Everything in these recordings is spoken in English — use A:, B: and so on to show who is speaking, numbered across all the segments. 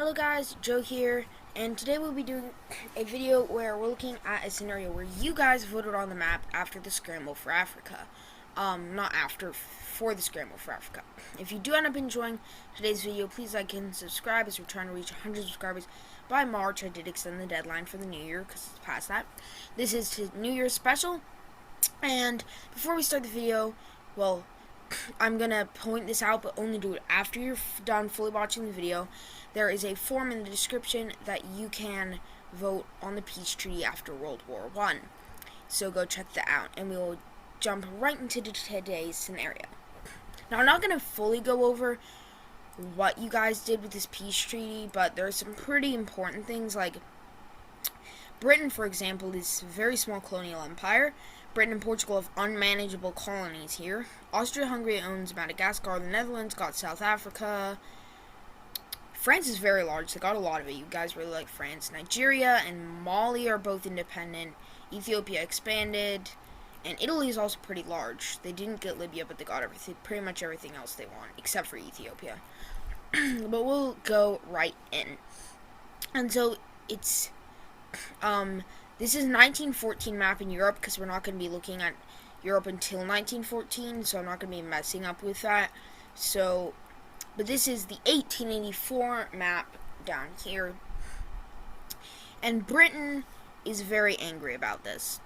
A: Hello guys, Joe here, and today we'll be doing a video where we're looking at a scenario where you guys voted on the map after the Scramble for Africa. Not after, for the Scramble for Africa. If you do end up enjoying today's video, please like and subscribe as we're trying to reach 100 subscribers by March. I did extend the deadline for the new year because it's past that. This is the New Year's special, and before we start the video, well, I'm going to point this out, but only do it after you're done fully watching the video. There is a form in the description that you can vote on the peace treaty after World War I. So go check that out, and we will jump right into today's scenario. Now, I'm not going to fully go over what you guys did with this peace treaty, but there are some pretty important things, like Britain, for example, is a very small colonial empire. Britain and Portugal have unmanageable colonies here. Austria-Hungary owns Madagascar. The Netherlands got South Africa. France is very large. They got a lot of it. You guys really like France. Nigeria and Mali are both independent. Ethiopia expanded. And Italy is also pretty large. They didn't get Libya, but they got pretty much everything else they want, except for Ethiopia. But we'll go right in. And so it's this is 1914 map in Europe, because we're not going to be looking at Europe until 1914, so I'm not going to be messing up with that. So, but this is the 1884 map down here. And Britain is very angry about this.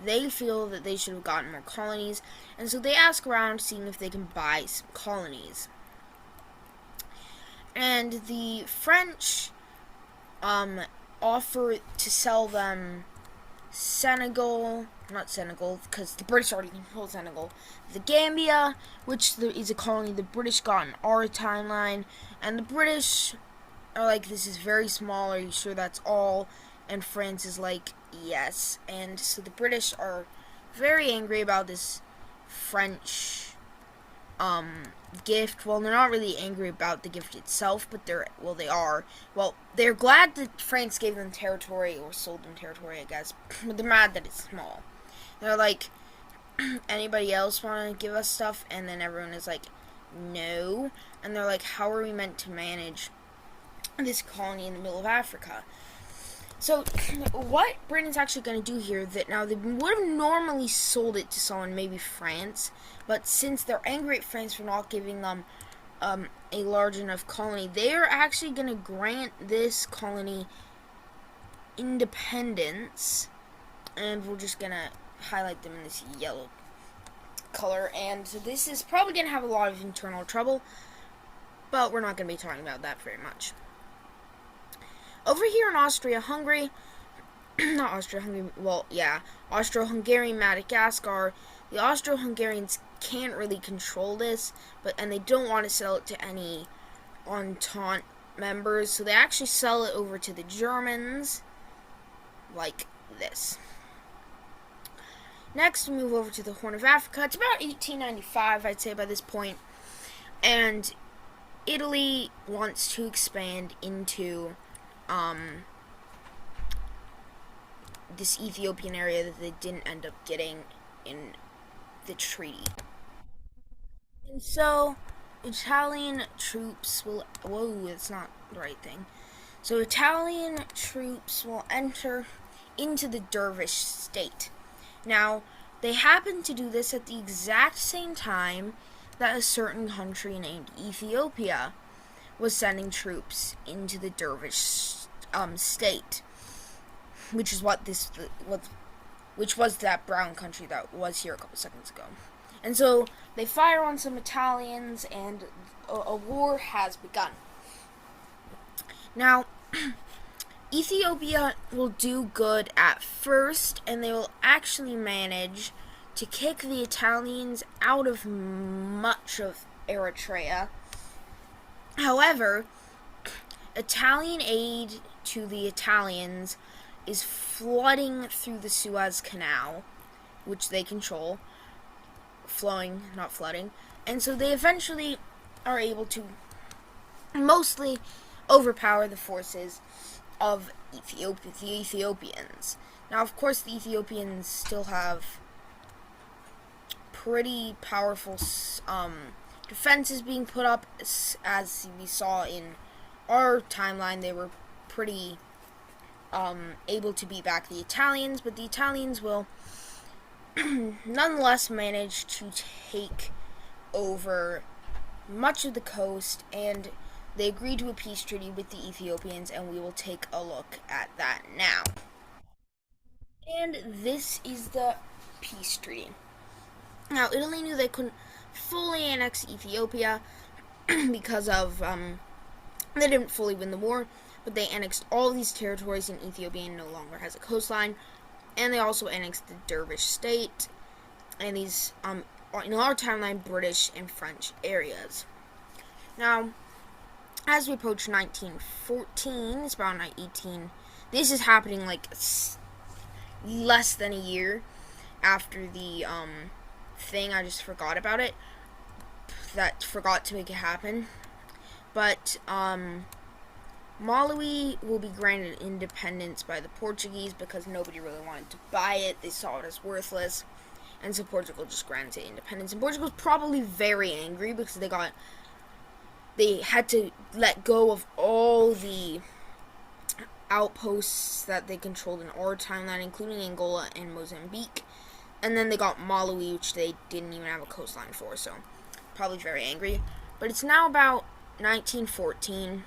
A: They feel that they should have gotten more colonies, and so they ask around seeing if they can buy some colonies. And the French offer to sell them not Senegal, because the British already control Senegal, the Gambia, which is a colony the British got in our timeline, and the British are like, this is very small, are you sure that's all? And France is like, yes. And so the British are very angry about this French gift. Well, they're not really angry about the gift itself, but they are. Well, they're glad that France gave them territory, or sold them territory, I guess, but they're mad that it's small. They're like, anybody else want to give us stuff? And then everyone is like, no. And they're like, how are we meant to manage this colony in the middle of Africa? So, what Britain's actually going to do here, that now they would have normally sold it to someone, maybe France, but since they're angry at France for not giving them a large enough colony, they are actually going to grant this colony independence, and we're just going to highlight them in this yellow color, and so this is probably going to have a lot of internal trouble, but we're not going to be talking about that very much. Over here in Austria-Hungary, Austro-Hungarian Madagascar, the Austro-Hungarians can't really control this, and they don't want to sell it to any Entente members, so they actually sell it over to the Germans, like this. Next, we move over to the Horn of Africa. It's about 1895, I'd say, by this point, and Italy wants to expand into this Ethiopian area that they didn't end up getting in the treaty. And so, Italian troops will, that's not the right thing. So, Italian troops will enter into the Dervish state. Now, they happen to do this at the exact same time that a certain country named Ethiopia was sending troops into the Dervish state, which is which was that brown country that was here a couple seconds ago. And so they fire on some Italians, and a war has begun. Now, Ethiopia will do good at first, and they will actually manage to kick the Italians out of much of Eritrea. However, Italian aid to the Italians is flooding through the Suez Canal, which they control, flowing, not flooding, and so they eventually are able to mostly overpower the forces of the Ethiopians. Now, of course, the Ethiopians still have pretty powerful defenses being put up, as we saw in our timeline, they were pretty able to beat back the Italians, but the Italians will nonetheless manage to take over much of the coast, and they agreed to a peace treaty with the Ethiopians, and we will take a look at that now. And this is the peace treaty. Now, Italy knew they couldn't fully annex Ethiopia because of, they didn't fully win the war, but they annexed all these territories, and Ethiopia no longer has a coastline. And they also annexed the Dervish state, and these, in our timeline, British and French areas. Now, as we approach 1914, it's about 1918, this is happening like less than a year after the thing. I just forgot about it. Forgot to make it happen. But Malawi will be granted independence by the Portuguese because nobody really wanted to buy it. They saw it as worthless. And so Portugal just granted independence. And Portugal's probably very angry because they had to let go of all the outposts that they controlled in our timeline, including Angola and Mozambique. And then they got Malawi, which they didn't even have a coastline for, so probably very angry. But it's now about 1914,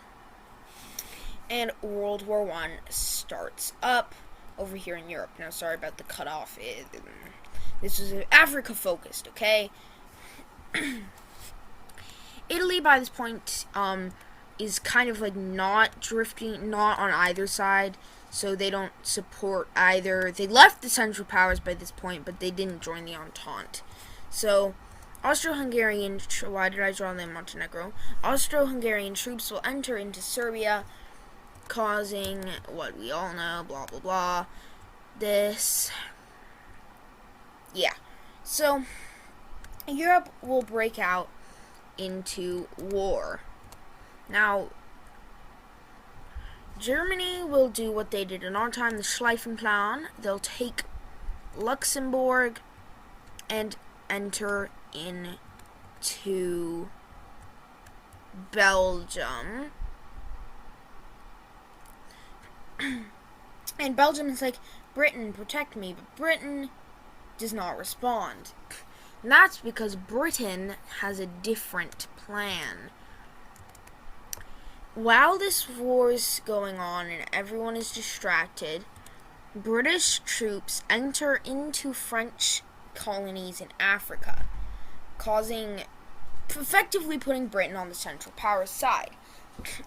A: and World War I starts up over here in Europe. Now, sorry about the cutoff. This is Africa focused, okay? Italy, by this point, is kind of like not drifting, not on either side, so they don't support either. They left the Central Powers by this point, but they didn't join the Entente. So, Austro-Hungarian, why did I draw them Montenegro? Austro-Hungarian troops will enter into Serbia, causing what we all know, blah, blah, blah. This, yeah. So, Europe will break out into war. Now, Germany will do what they did in our time, the Schleifenplan. They'll take Luxembourg and enter into Belgium. And Belgium is like, Britain, protect me. But Britain does not respond. And that's because Britain has a different plan. While this war is going on and everyone is distracted, British troops enter into French colonies in Africa, effectively putting Britain on the Central Powers side.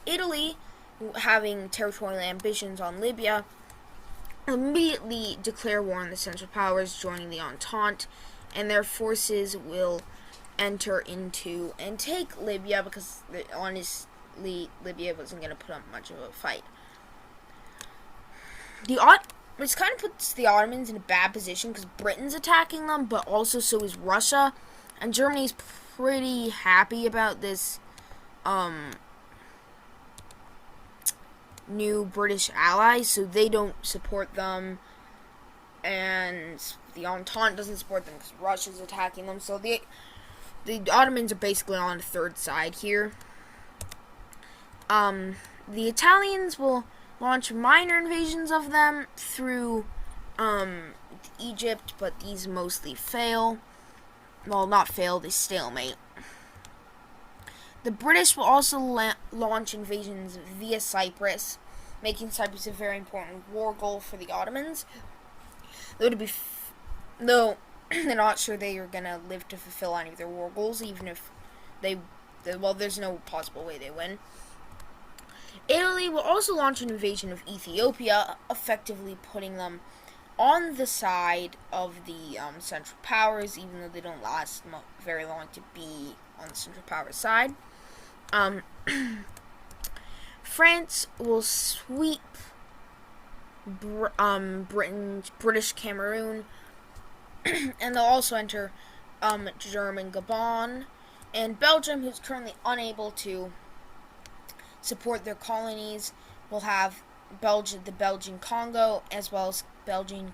A: Italy, having territorial ambitions on Libya, immediately declare war on the Central Powers, joining the Entente, and their forces will enter into and take Libya because, honestly, Libya wasn't going to put up much of a fight. This kind of puts the Ottomans in a bad position because Britain's attacking them, but also so is Russia, and Germany's pretty happy about this new British allies, so they don't support them, and the Entente doesn't support them because Russia's attacking them, so the Ottomans are basically on the third side here. The Italians will launch minor invasions of them through Egypt, but these mostly fail. Well, not fail, they stalemate. The British will also launch invasions via Cyprus, making Cyprus a very important war goal for the Ottomans. Though they're not sure they are going to live to fulfill any of their war goals, even if there's no possible way they win. Italy will also launch an invasion of Ethiopia, effectively putting them on the side of the Central Powers, even though they don't last very long to be on the Central Powers side. France will sweep British Cameroon, and they'll also enter German Gabon, and Belgium, who's currently unable to support their colonies, will have the Belgian Congo, as well as Belgian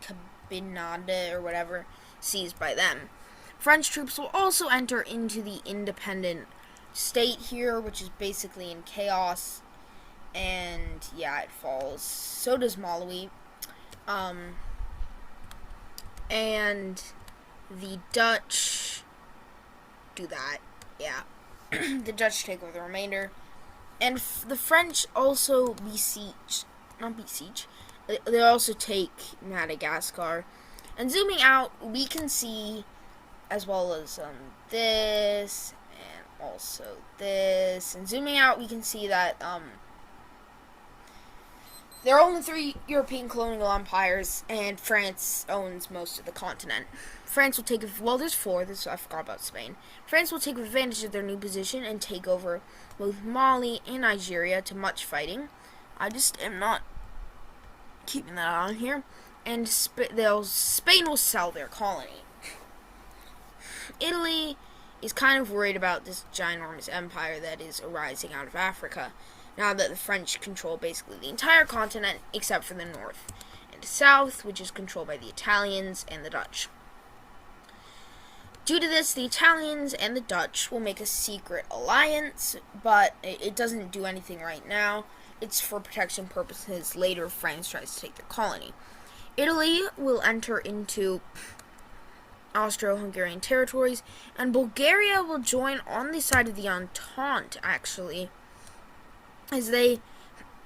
A: Cabinade, or whatever, seized by them. French troops will also enter into the independent state here, which is basically in chaos, and yeah, it falls. So does Malawi. And the Dutch do that. Yeah. The Dutch take over the remainder. And the French also not besiege, they also take Madagascar. And zooming out, we can see, as well as this, and also this. And zooming out, we can see that there are only 3 European colonial empires, and France owns most of the continent. France will take, there's 4, I forgot about Spain. France will take advantage of their new position and take over both Mali and Nigeria to much fighting. I just am not keeping that on here. And Spain will sell their colony. Italy is kind of worried about this ginormous empire that is arising out of Africa, now that the French control basically the entire continent except for the north and south, which is controlled by the Italians and the Dutch. Due to this, the Italians and the Dutch will make a secret alliance, but it doesn't do anything right now. It's for protection purposes later if France tries to take their colony. Italy will enter into Austro-Hungarian territories, and Bulgaria will join on the side of the Entente, actually, as they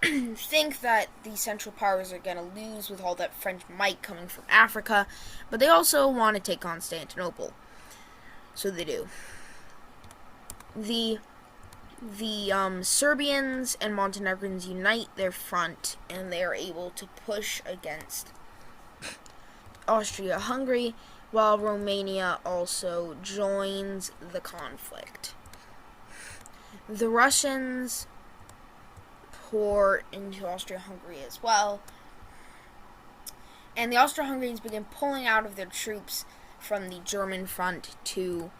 A: think that the Central Powers are going to lose with all that French might coming from Africa, but they also want to take Constantinople. So they do. The Serbians and Montenegrins unite their front, and they are able to push against Austria-Hungary, while Romania also joins the conflict. The Russians pour into Austria-Hungary as well, and the Austro-Hungarians begin pulling out of their troops from the German front to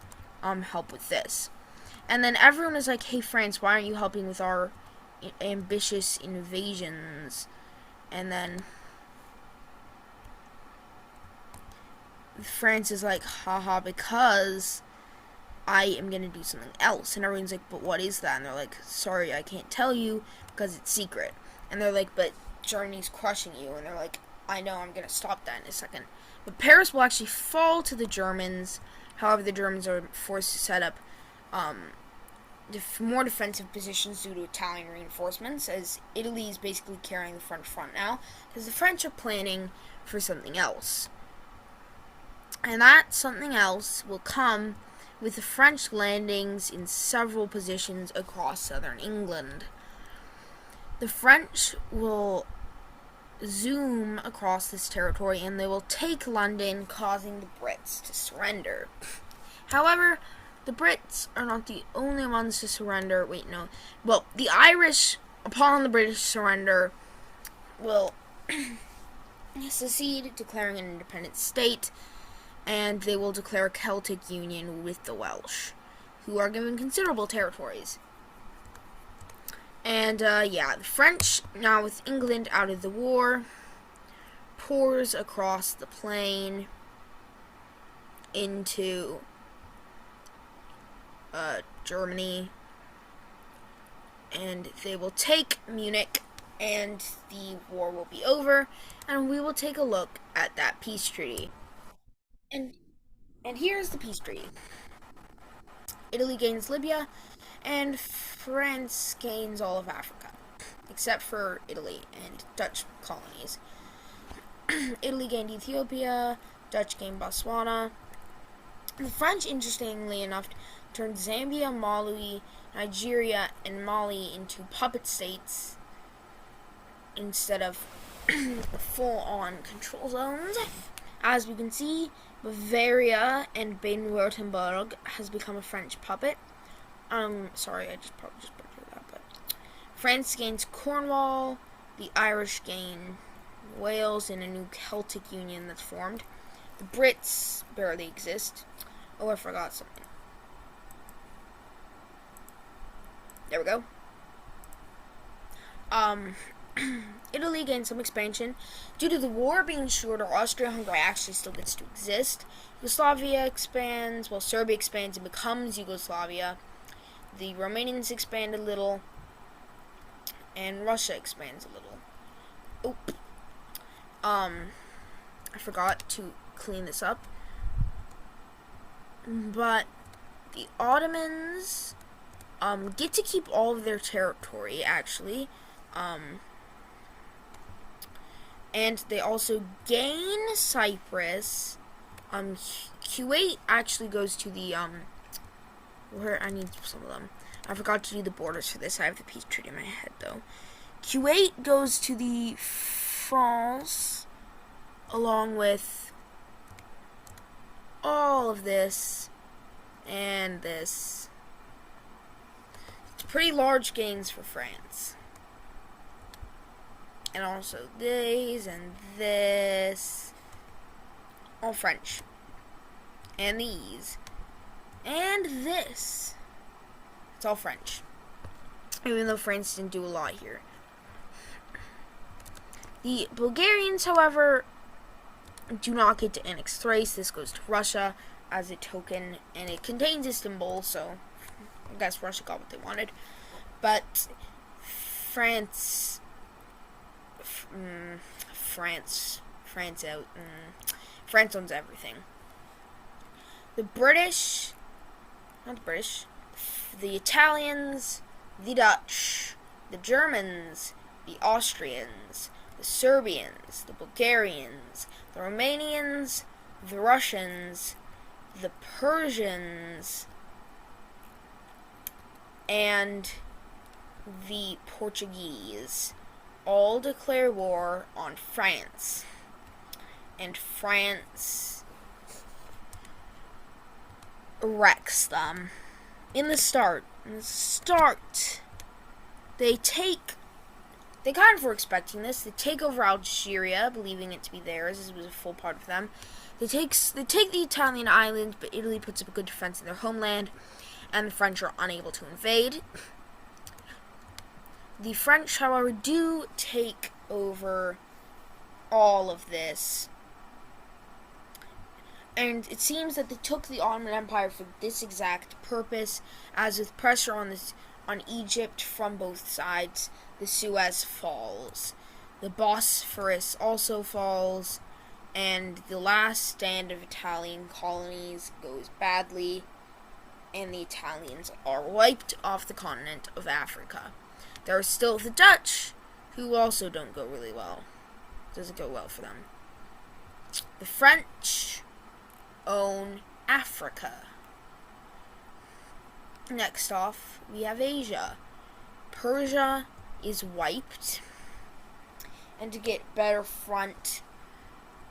A: help with this. And then everyone is like, hey France, why aren't you helping with our ambitious invasions? And then France is like, haha, because I am going to do something else. And everyone's like, but what is that? And they're like, sorry, I can't tell you because it's secret. And they're like, but Germany's crushing you. And they're like, I know, I'm going to stop that in a second. But Paris will actually fall to the Germans. However, the Germans are forced to set up more defensive positions due to Italian reinforcements, as Italy is basically carrying the French front now, because the French are planning for something else. And that something else will come with the French landings in several positions across southern England. The French will zoom across this territory, and they will take London, causing the Brits to surrender. However, the Brits are not the only ones to surrender. Wait, no. Well, the Irish, upon the British surrender, will secede, declaring an independent state, and they will declare a Celtic union with the Welsh, who are given considerable territories. And, the French, now with England out of the war, pours across the plain into Germany, and they will take Munich, and the war will be over, and we will take a look at that peace treaty. And here's the peace treaty. Italy gains Libya, and France gains all of Africa, except for Italy and Dutch colonies. Italy gained Ethiopia, Dutch gained Botswana. The French, interestingly enough, turned Zambia, Malawi, Nigeria, and Mali into puppet states instead of full-on control zones. As we can see, Bavaria and Baden-Württemberg has become a French puppet. Sorry, I probably just butchered that, but France gains Cornwall, the Irish gain Wales in a new Celtic union that's formed. The Brits barely exist. Oh, I forgot something. There we go. Italy gained some expansion. Due to the war being shorter, Austria-Hungary actually still gets to exist. Yugoslavia expands, while Serbia expands and becomes Yugoslavia. The Romanians expand a little. and Russia expands a little. Oop. I forgot to clean this up. But the Ottomans get to keep all of their territory, actually. And they also gain Cyprus. Kuwait actually goes to the, where I need some of them. I forgot to do the borders for this. I have the peace treaty in my head, though. Kuwait goes to the France, along with all of this and this. It's pretty large gains for France. And also these and this. All French. And these. And this. It's all French. Even though France didn't do a lot here. The Bulgarians, however, do not get to annex Thrace. This goes to Russia as a token. And it contains Istanbul, so I guess Russia got what they wanted. But France owns everything. The British, not the British, the Italians, the Dutch, the Germans, the Austrians, the Serbians, the Bulgarians, the Romanians, the Russians, the Persians, and the Portuguese all declare war on France. And France wrecks them. In the start, they kind of were expecting this. They take over Algeria, believing it to be theirs. This was a full part of them. They take the Italian islands, but Italy puts up a good defense in their homeland, and the French are unable to invade. The French, however, do take over all of this. And it seems that they took the Ottoman Empire for this exact purpose, as with pressure on Egypt from both sides, the Suez falls. The Bosphorus also falls, and the last stand of Italian colonies goes badly, and the Italians are wiped off the continent of Africa. There are still the Dutch, who also don't go really well. Doesn't go well for them. The French own Africa. Next off, we have Asia. Persia is wiped. And to get better front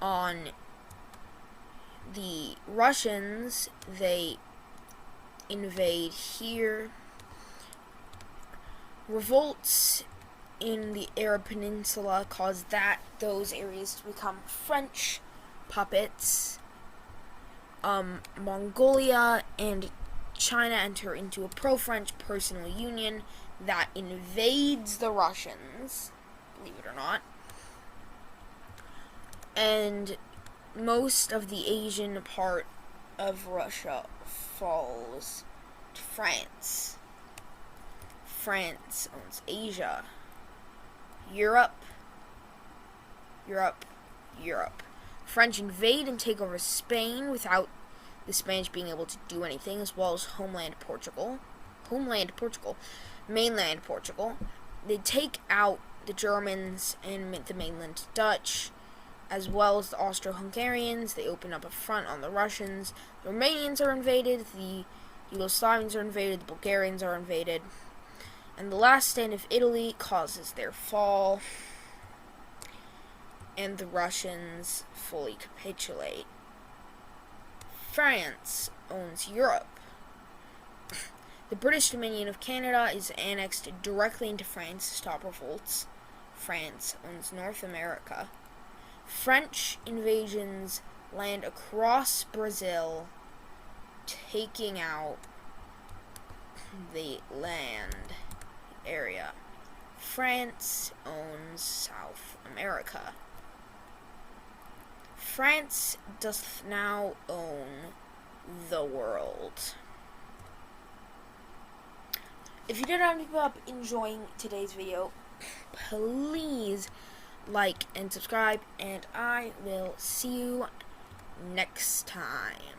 A: on the Russians, they invade here. Revolts in the Arab Peninsula cause those areas to become French puppets. Mongolia and China enter into a pro-French personal union that invades the Russians, believe it or not. And most of the Asian part of Russia falls to France. France owns Asia. Europe. French invade and take over Spain without the Spanish being able to do anything, as well as mainland Portugal. They take out the Germans and the mainland Dutch, as well as the Austro-Hungarians. They open up a front on the Russians. The Romanians are invaded, the Yugoslavians are invaded, the Bulgarians are invaded. And the last stand of Italy causes their fall, and the Russians fully capitulate. France owns Europe. The British Dominion of Canada is annexed directly into France to stop revolts. France owns North America. French invasions land across Brazil, taking out the land area. France owns South America. France doth now own the world. If you did happen to be up enjoying today's video, please like and subscribe, and I will see you next time.